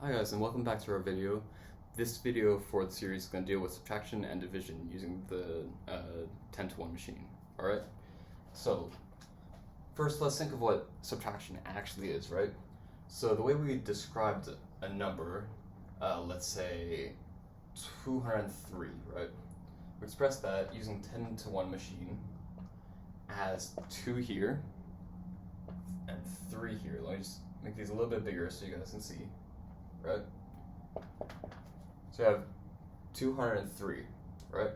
Hi guys, and welcome back to our video. This video for the series is going to deal with subtraction and division using the 10 to 1 machine. Alright? So, first let's think of what subtraction actually is, right? So the way we described a number, let's say 203, right? We express that using 10 to 1 machine as 2 here and 3 here. Let me just make these a little bit bigger so you guys can see. Right? So you have 203, right?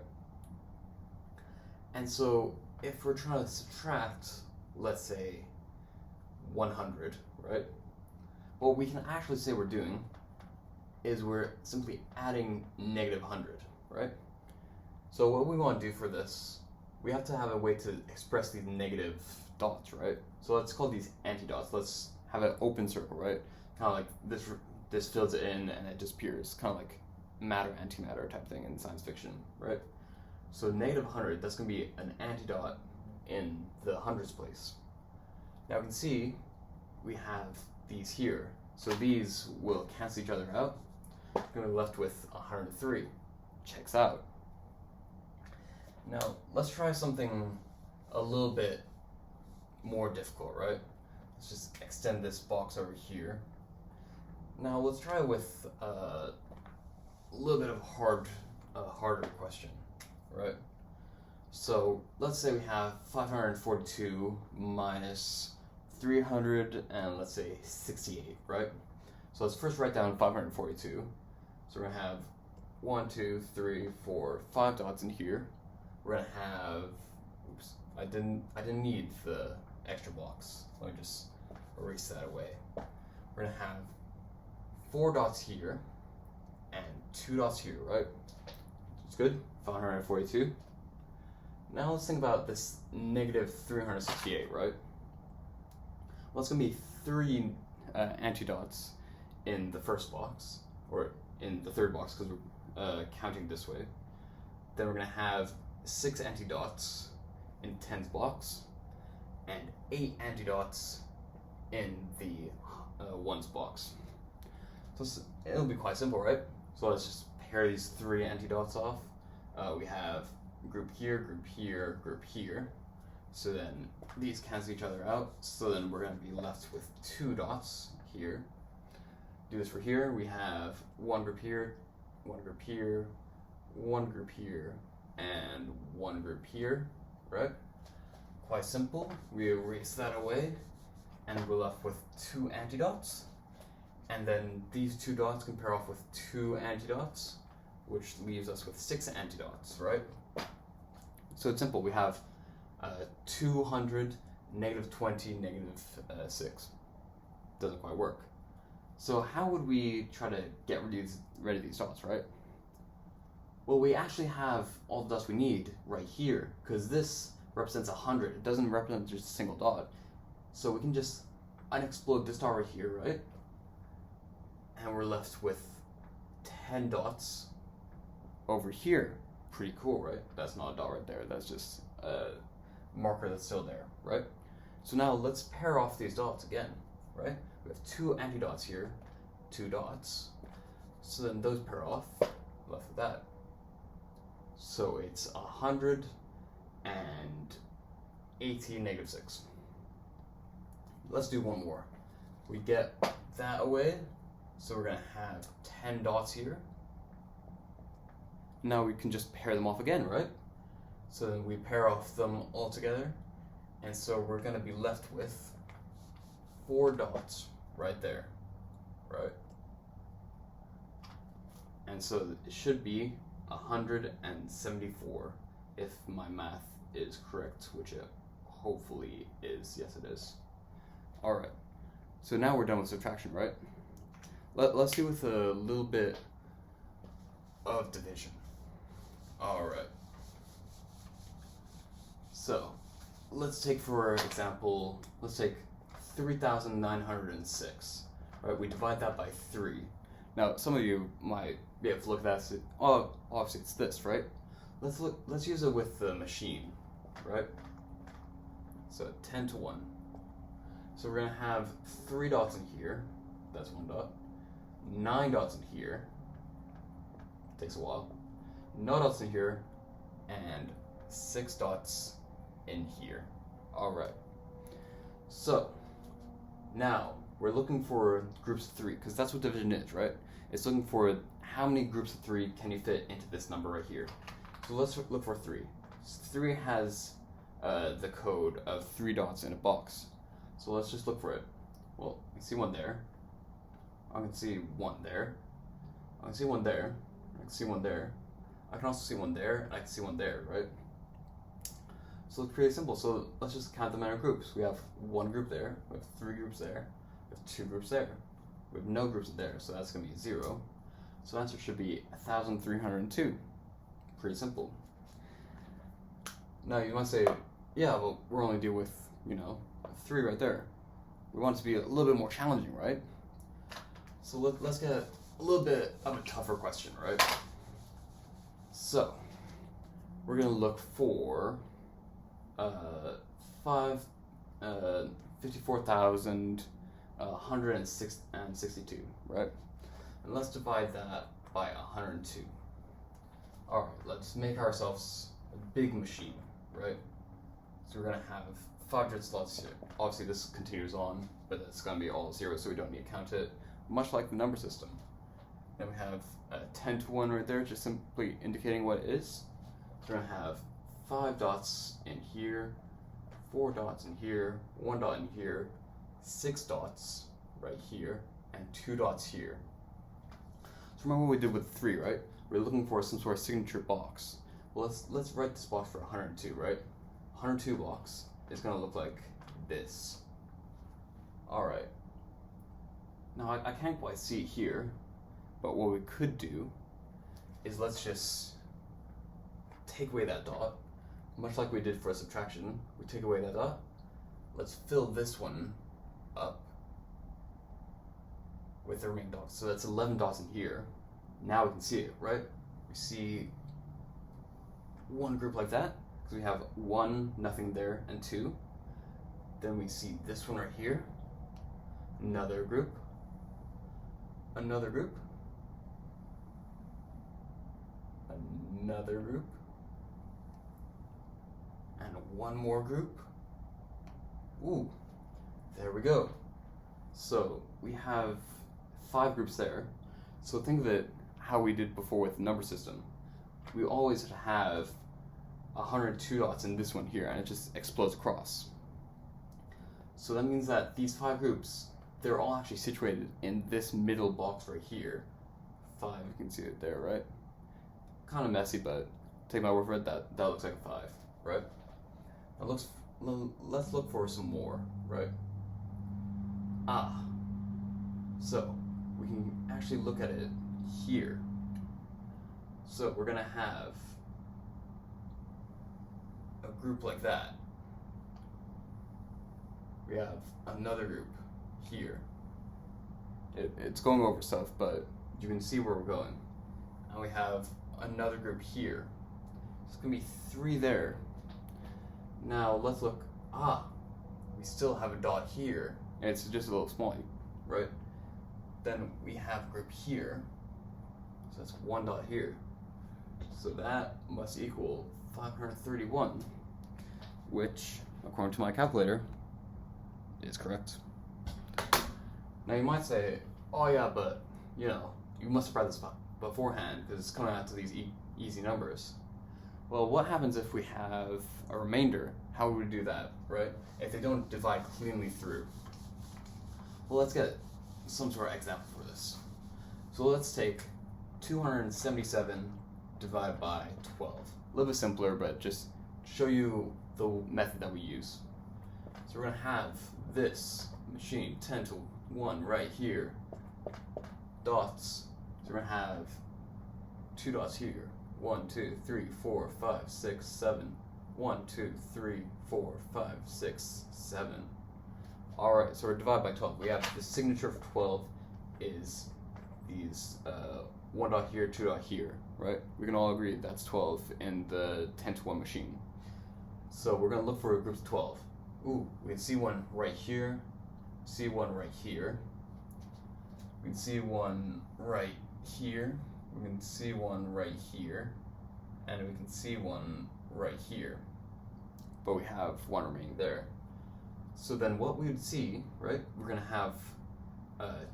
And so if we're trying to subtract, let's say, 100, right? What we can actually say we're doing is we're simply adding negative 100, right? So what we want to do for this, we have to have a way to express these negative dots, right? So let's call these antidots. Let's have an open circle, right? Kind of like this fills it in and it disappears, kind of like matter antimatter type thing in science fiction, right? So negative 100, that's going to be an antidot in the hundreds place. Now we can see we have these here, so these will cancel each other out. We're going to be left with 103. Checks out. Now let's try something a little bit more difficult, right? Let's just extend this box over here. Now let's try with a little bit of harder question, right? So let's say we have 542 minus 300 and let's say 68, right? So let's first write down 542. So we're gonna have 1, 2, 3, 4, 5 dots in here. We're gonna have, oops, I didn't need the extra box. Let me just erase that away. We're gonna have 4 dots here and 2 dots here, right? It's good. 542. Now let's think about this negative 368, right? Well, it's going to be 3 antidots in the first box, or in the third box because we're counting this way. Then we're going to have 6 antidots in 10th box and 8 antidots in the ones box. So it'll be quite simple, right? So let's just pair these 3 antidots off. We have group here, group here, group here. So then these cancel each other out. So then we're going to be left with 2 dots here. Do this for here. We have 1 group here, 1 group here, 1 group here, and 1 group here, right? Quite simple. We erase that away, and we're left with 2 antidots. And then these 2 dots can pair off with 2 antidots, which leaves us with 6 antidots, right? So it's simple. We have 200, negative 20, negative 6. Doesn't quite work. So how would we try to get rid of these dots, right? Well, we actually have all the dots we need right here, because this represents 100. It doesn't represent just a single dot. So we can just unexplode this dot right here, right? And we're left with 10 dots over here. Pretty cool, right? That's not a dot right there. That's just a marker that's still there, right? So now let's pair off these dots again, right? We have 2 antidots here, 2 dots. So then those pair off, left with that. So it's 100 and 80, negative 6. Let's do one more. We get that away. So we're going to have 10 dots here. Now we can just pair them off again, right? So then we pair off them all together. And so we're going to be left with 4 dots right there, right? And so it should be 174 if my math is correct, which it hopefully is. Yes, it is. All right. So now we're done with subtraction, right? Let's do with a little bit of division. Alright. So, let's take for example, let's take 3,906. Right, we divide that by 3. Now, some of you might be able to look at that and say, oh, obviously it's this, right? Let's use it with the machine, right? So 10 to 1. So we're going to have 3 dots in here. That's 1 dot. 9 dots in here. Takes a while. No dots in here, and 6 dots in here. Alright. So, now we're looking for groups of 3, because that's what division is, right? It's looking for how many groups of 3 can you fit into this number right here. So let's look for 3. So 3 has the code of 3 dots in a box. So let's just look for it. Well, I can see one there. I can see one there. I can see one there. I can see one there. I can also see one there, and I can see one there, right? So it's pretty simple. So let's just count them in our groups. We have 1 group there, we have 3 groups there, we have 2 groups there. We have no groups there, so that's going to be 0. So the answer should be 1,302. Pretty simple. Now you might say, yeah, well, we're only dealing with, 3 right there. We want it to be a little bit more challenging, right? So let's get a little bit of a tougher question, right? So we're going to look for 54,162, right? And let's divide that by 102. Alright, let's make ourselves a big machine, right? So we're going to have 500 slots here. Obviously this continues on, but it's going to be all 0, so we don't need to count it, much like the number system. Then we have 10 to 1 right there, just simply indicating what it is. So we're going to have 5 dots in here, 4 dots in here, 1 dot in here, 6 dots right here, and 2 dots here. So remember what we did with 3, right? We're looking for some sort of signature box. Well, let's write this box for 102, right? 102 box is going to look like this. Alright. Now, I can't quite see it here, but what we could do is let's just take away that dot. Much like we did for subtraction, we take away that dot. Let's fill this one up with the remaining dots. So that's 11 dots in here. Now we can see it, right? We see one group like that, because we have 1, nothing there, and 2. Then we see this one right here. Another group. Another group. Another group. And one more group. Ooh, there we go. So we have 5 groups there. So think of it how we did before with the number system. We always have 102 dots in this one here, and it just explodes across. So that means that these 5 groups, they're all actually situated in this middle box right here. 5, you can see it there, right? Kind of messy, but take my word for it, that looks like a 5, right? Now let's look for some more, right? So we can actually look at it here. So we're gonna have a group like that. We have another group here. It's going over stuff, but you can see where we're going. And we have another group here. It's gonna be 3 there. Now let's look. We still have a dot here, and it's just a little small, right? Then we have a group here, so that's 1 dot here. So that must equal 531, which, according to my calculator, is correct. Now you might say, oh yeah, but you must have read this beforehand because it's coming out to these easy numbers. Well, what happens if we have a remainder? How would we do that, right? If they don't divide cleanly through. Well, let's get some sort of example for this. So let's take 277 divided by 12. A little bit simpler, but just show you the method that we use. So we're going to have this machine 10 to 1 right here. Dots. So we're going to have 2 dots here. 1, 2, 3, 4, 5, 6, 7. 1, 2, 3, 4, 5, 6, 7. Alright, so we're divided by 12. We have the signature for 12 is these 1 dot here, 2 dot here, right? We can all agree that's 12 in the 10 to 1 machine. So we're going to look for a group of 12. Ooh, we can see one right here, see one right here. We can see one right here, we can see one right here, and we can see one right here. But we have one remaining there. So then what we would see, right, we're going to have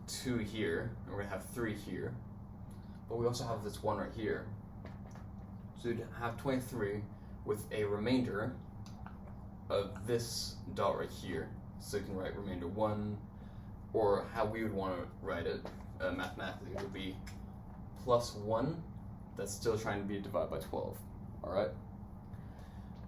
2 here, and we're going to have 3 here, but we also have this one right here. So you'd have 23 with a remainder of this dot right here. So you can write remainder 1, or how we would want to write it mathematically would be plus 1 that's still trying to be divided by 12, alright?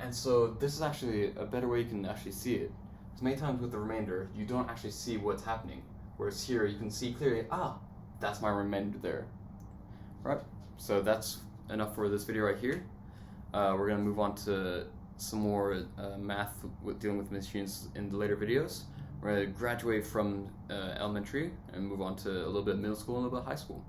And so this is actually a better way you can actually see it. Because many times with the remainder, you don't actually see what's happening. Whereas here, you can see clearly, that's my remainder there. Right? So that's enough for this video right here. We're going to move on to some more math dealing with machines in the later videos. We're going to graduate from elementary and move on to a little bit of middle school and a little bit of high school.